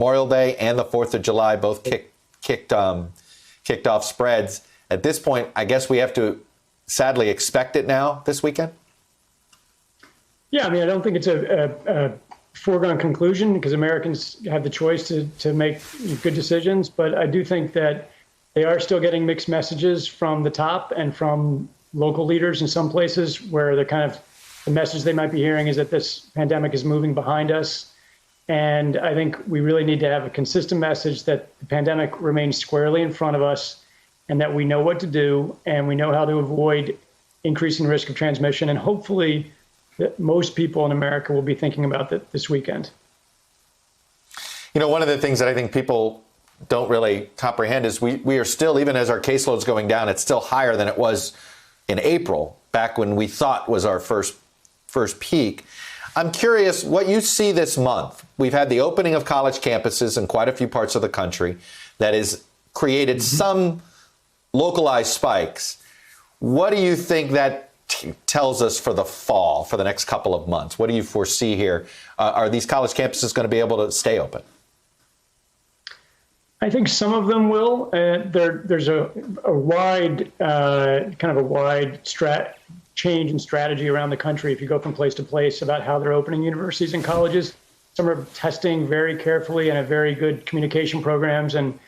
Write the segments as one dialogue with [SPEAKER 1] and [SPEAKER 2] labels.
[SPEAKER 1] Memorial Day and the 4th of July both kicked off spreads. At this point, I guess we have to sadly expect it now this weekend?
[SPEAKER 2] Yeah, I mean, I don't think it's a foregone conclusion because Americans have the choice to make good decisions. But I do think that they are still getting mixed messages from the top and from local leaders in some places where the message they might be hearing is that this pandemic is moving behind us. And I think we really need to have a consistent message that the pandemic remains squarely in front of us and that we know what to do and we know how to avoid increasing risk of transmission. And hopefully that most people in America will be thinking about that this weekend.
[SPEAKER 1] You know, one of the things that I think people don't really comprehend is we are still, even as our caseload's going down, it's still higher than it was in April, back when we thought was our first peak. I'm curious what you see this month. We've had the opening of college campuses in quite a few parts of the country that has created some localized spikes. What do you think that tells us for the fall, for the next couple of months? What do you foresee here? Are these college campuses going to be able to stay open?
[SPEAKER 2] I think some of them will. There's a wide, change in strategy around the country if you go from place to place about how they're opening universities and colleges. Some are testing very carefully and have very good communication programs and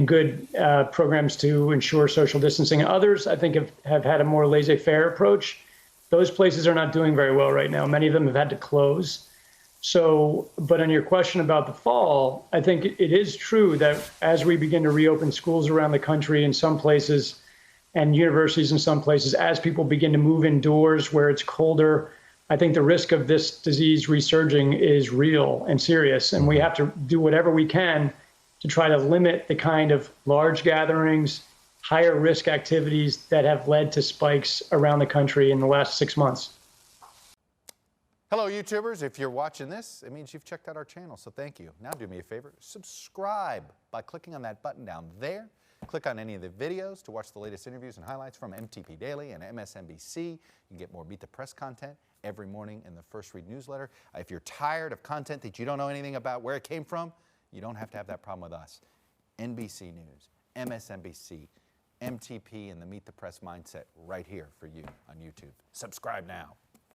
[SPEAKER 2] good programs to ensure social distancing. Others, I think, have had a more laissez-faire approach. Those places are not doing very well right now. Many of them have had to close. So, but on your question about the fall, I think it is true that as we begin to reopen schools around the country in some places and universities in some places, as people begin to move indoors where it's colder, I think the risk of this disease resurging is real and serious. And we have to do whatever we can to try to limit the kind of large gatherings, higher risk activities that have led to spikes around the country in the last 6 months.
[SPEAKER 1] Hello, YouTubers. If you're watching this, it means you've checked out our channel, so thank you. Now do me a favor, subscribe by clicking on that button down there. Click on any of the videos to watch the latest interviews and highlights from MTP Daily and MSNBC. You can get more Beat the Press content every morning in the First Read newsletter. If you're tired of content that you don't know anything about where it came from, you don't have to have that problem with us. NBC News, MSNBC, MTP, and the Meet the Press mindset right here for you on YouTube. Subscribe now.